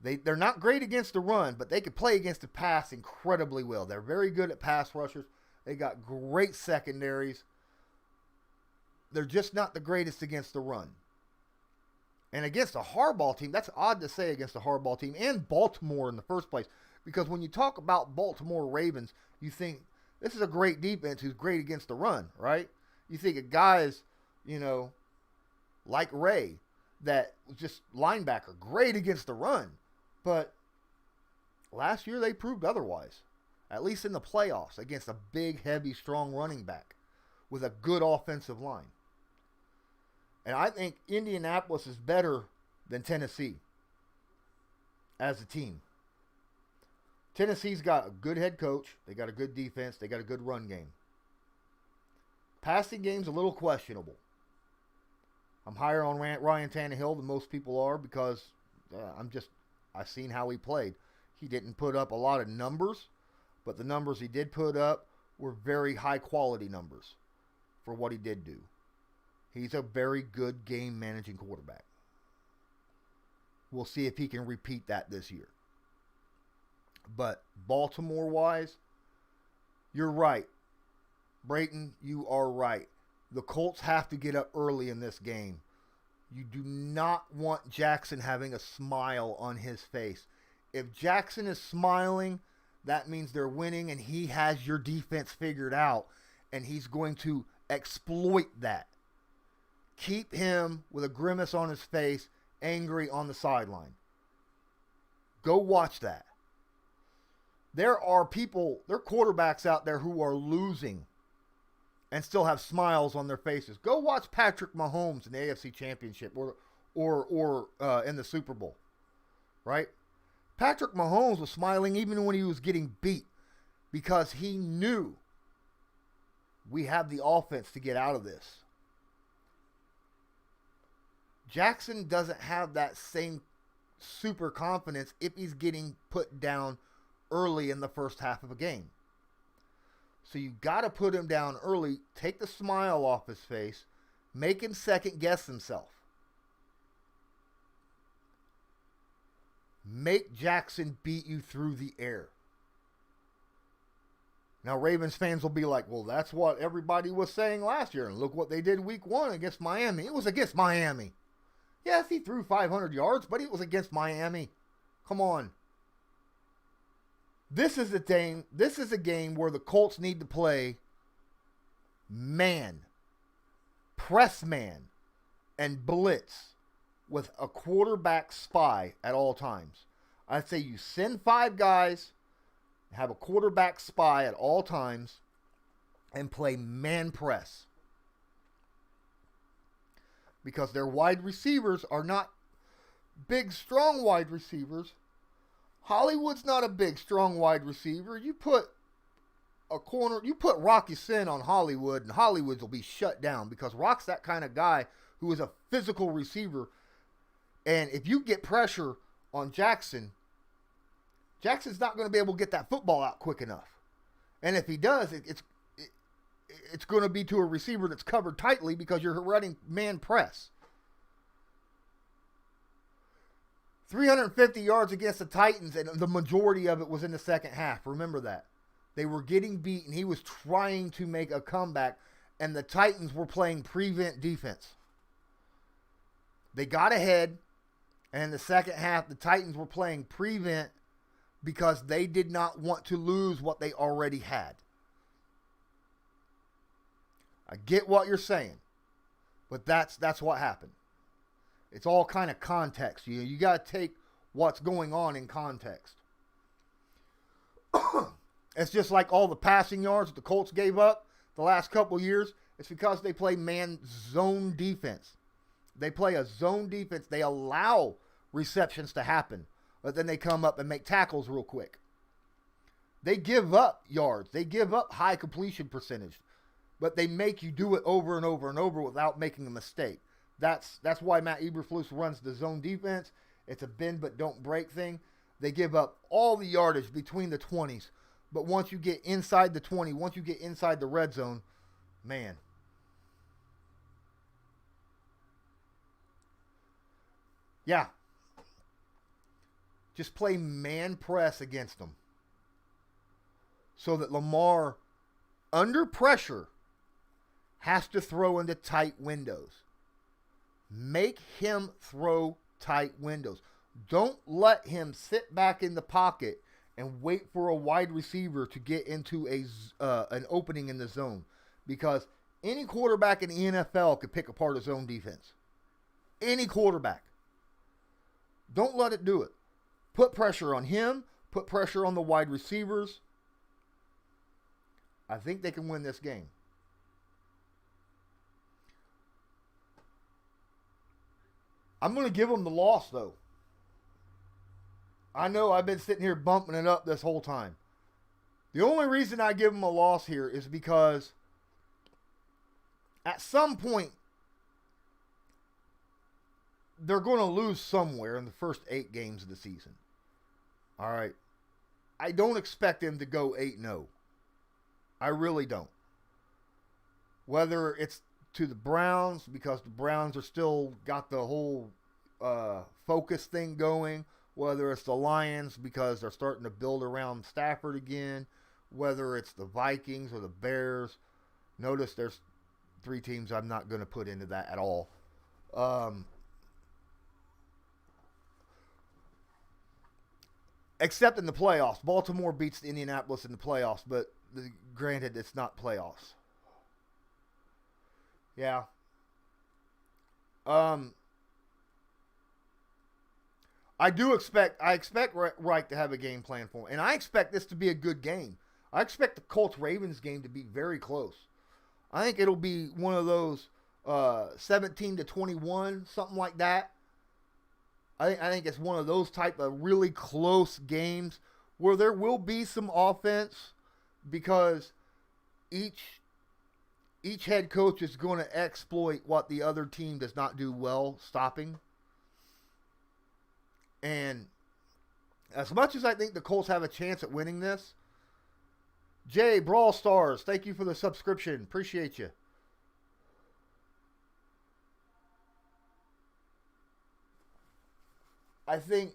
S1: They're not great against the run, but they can play against the pass incredibly well. They're very good at pass rushers. They got great secondaries. They're just not the greatest against the run. And against a Harbaugh team, that's odd to say against a Harbaugh team and Baltimore in the first place. Because when you talk about Baltimore Ravens, you think this is a great defense who's great against the run, right? You think of guys, like Ray, that was just linebacker, great against the run. But last year they proved otherwise, at least in the playoffs, against a big, heavy, strong running back with a good offensive line. And I think Indianapolis is better than Tennessee as a team. Tennessee's got a good head coach. They got a good defense. They got a good run game. Passing game's a little questionable. I'm higher on Ryan Tannehill than most people are because I've seen how he played. He didn't put up a lot of numbers, but the numbers he did put up were very high quality numbers for what he did do. He's a very good game managing quarterback. We'll see if he can repeat that this year. But Baltimore-wise, you're right. Brayton, you are right. The Colts have to get up early in this game. You do not want Jackson having a smile on his face. If Jackson is smiling, that means they're winning and he has your defense figured out and he's going to exploit that. Keep him with a grimace on his face, angry on the sideline. Go watch that. There are quarterbacks out there who are losing and still have smiles on their faces. Go watch Patrick Mahomes in the AFC Championship or in the Super Bowl, right? Patrick Mahomes was smiling even when he was getting beat because he knew we have the offense to get out of this. Jackson doesn't have that same super confidence if he's getting put down early in the first half of a game. So you got to put him down early, take the smile off his face, make him second guess himself. Make Jackson beat you through the air. Now, Ravens fans will be like, well, that's what everybody was saying last year. And look what they did week 1 against Miami. It was against Miami. Yes, he threw 500 yards, but it was against Miami. Come on. This is a game where the Colts need to play man, press man, and blitz with a quarterback spy at all times. I'd say you send 5 guys, have a quarterback spy at all times, and play man press. Because their wide receivers are not big, strong wide receivers. Hollywood's not a big, strong wide receiver. You put Rocky Sin on Hollywood, and Hollywood will be shut down because Rock's that kind of guy who is a physical receiver. And if you get pressure on Jackson's not going to be able to get that football out quick enough. And if he does, it's going to be to a receiver that's covered tightly because you're running man press. 350 yards against the Titans, and the majority of it was in the second half. Remember that. They were getting beat, and he was trying to make a comeback, and the Titans were playing prevent defense. They got ahead, and in the second half, the Titans were playing prevent because they did not want to lose what they already had. I get what you're saying, but that's what happened. It's all kind of context. You got to take what's going on in context. It's just like all the passing yards that the Colts gave up the last couple of years. It's because they play man zone defense. They play a zone defense. They allow receptions to happen, but then they come up and make tackles real quick. They give up yards. They give up high completion percentage, but they make you do it over and over and over without making a mistake. That's why Matt Eberflus runs the zone defense. It's a bend but don't break thing. They give up all the yardage between the 20s, but once you get inside the 20, once you get inside the red zone, man. Yeah. Just play man press against them so that Lamar, under pressure, has to throw into tight windows. Make him throw tight windows. Don't let him sit back in the pocket and wait for a wide receiver to get into an opening in the zone. Because any quarterback in the NFL could pick apart a zone defense. Any quarterback. Don't let it do it. Put pressure on him. Put pressure on the wide receivers. I think they can win this game. I'm going to give them the loss, though. I know I've been sitting here bumping it up this whole time. The only reason I give them a loss here is because at some point, they're going to lose somewhere in the first 8 games of the season. All right. I don't expect them to go 8-0. I really don't. Whether it's to the Browns, because the Browns are still got the whole focus thing going. Whether it's the Lions, because they're starting to build around Stafford again. Whether it's the Vikings or the Bears. Notice there's 3 teams I'm not going to put into that at all. Except in the playoffs. Baltimore beats Indianapolis in the playoffs, but granted, it's not playoffs. Yeah. I expect Reich to have a game plan for him. And I expect this to be a good game. I expect the Colts-Ravens game to be very close. I think it'll be one of those 17-21, something like that. I think it's one of those type of really close games where there will be some offense because each head coach is going to exploit what the other team does not do well, stopping. And as much as I think the Colts have a chance at winning this, Jay, Brawl Stars, thank you for the subscription. Appreciate you. I think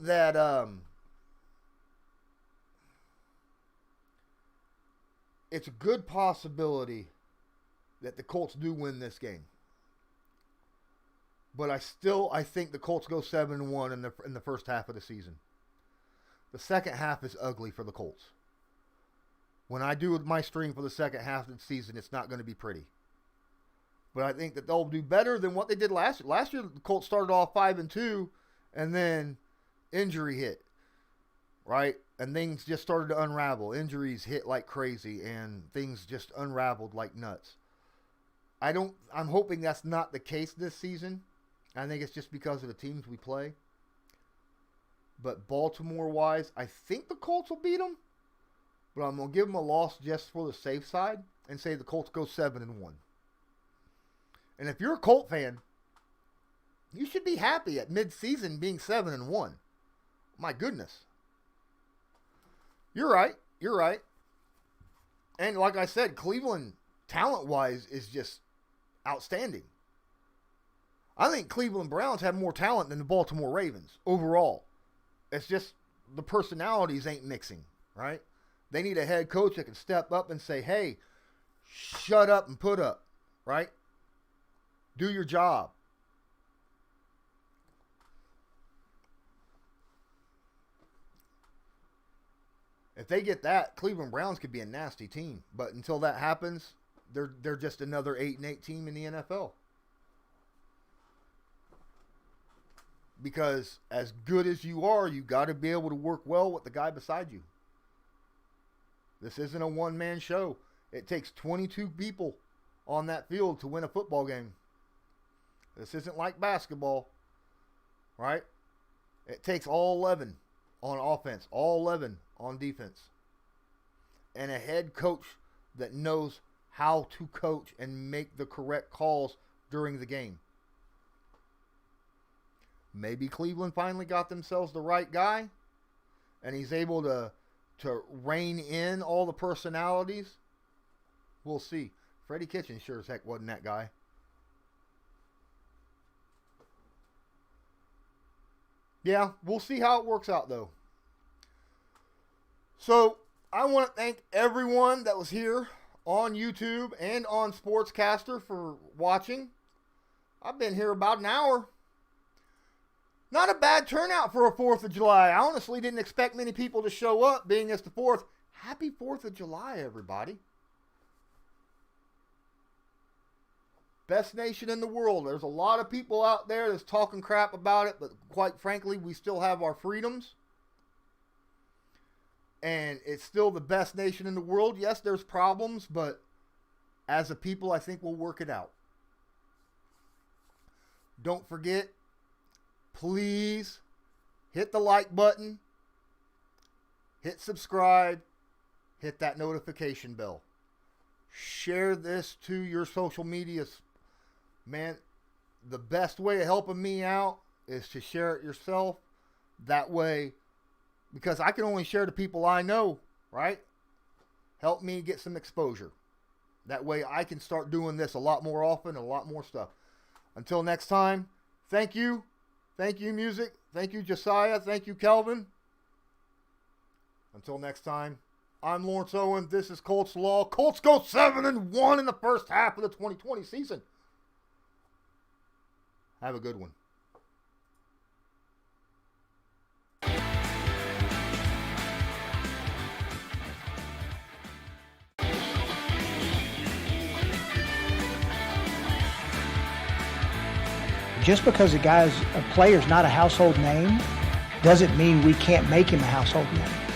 S1: that it's a good possibility that the Colts do win this game. But I think the Colts go 7-1 in the first half of the season. The second half is ugly for the Colts. When I do my stream for the second half of the season, it's not going to be pretty. But I think that they'll do better than what they did last year. Last year, the Colts started off 5-2, and then injury hit, right? And things just started to unravel. Injuries hit like crazy, and things just unraveled like nuts. I'm hoping that's not the case this season. I think it's just because of the teams we play. But Baltimore-wise, I think the Colts will beat them. But I'm going to give them a loss just for the safe side and say the Colts go 7-1. And if you're a Colt fan, you should be happy at mid-season being 7-1. My goodness. You're right. And like I said, Cleveland, talent-wise, is just outstanding. I think Cleveland Browns have more talent than the Baltimore Ravens overall. It's just the personalities ain't mixing, right? They need a head coach that can step up and say, hey, shut up and put up, right? Do your job. If they get that, Cleveland Browns could be a nasty team. But until that happens, they're just another 8-8 team in the NFL. Because as good as you are, you got to be able to work well with the guy beside you. This isn't a one-man show. It takes 22 people on that field to win a football game. This isn't like basketball, right? It takes all 11 on offense, all 11 on defense, and a head coach that knows how to coach and make the correct calls during the game. Maybe Cleveland finally got themselves the right guy, and he's able to rein in all the personalities. We'll see. Freddie Kitchens sure as heck wasn't that guy. Yeah, we'll see how it works out, though. So, I want to thank everyone that was here on YouTube and on Sportscaster for watching. I've been here about an hour. Not a bad turnout for a 4th of July. I honestly didn't expect many people to show up, being it's the 4th. Happy 4th of July, everybody. Best nation in the world. There's a lot of people out there that's talking crap about it, but quite frankly, we still have our freedoms. And it's still the best nation in the world. Yes, there's problems, but as a people, I think we'll work it out. Don't forget, please hit the like button, hit subscribe, hit that notification bell. Share this to your social medias. Man, the best way of helping me out is to share it yourself. That way, because I can only share to people I know, right? Help me get some exposure. That way I can start doing this a lot more often, a lot more stuff. Until next time, thank you. Thank you, music. Thank you, Josiah. Thank you, Kelvin. Until next time, I'm Lawrence Owen. This is Colts Law. Colts go 7-1 in the first half of the 2020 season. Have a good one.
S2: Just because a player's not a household name doesn't mean we can't make him a household name.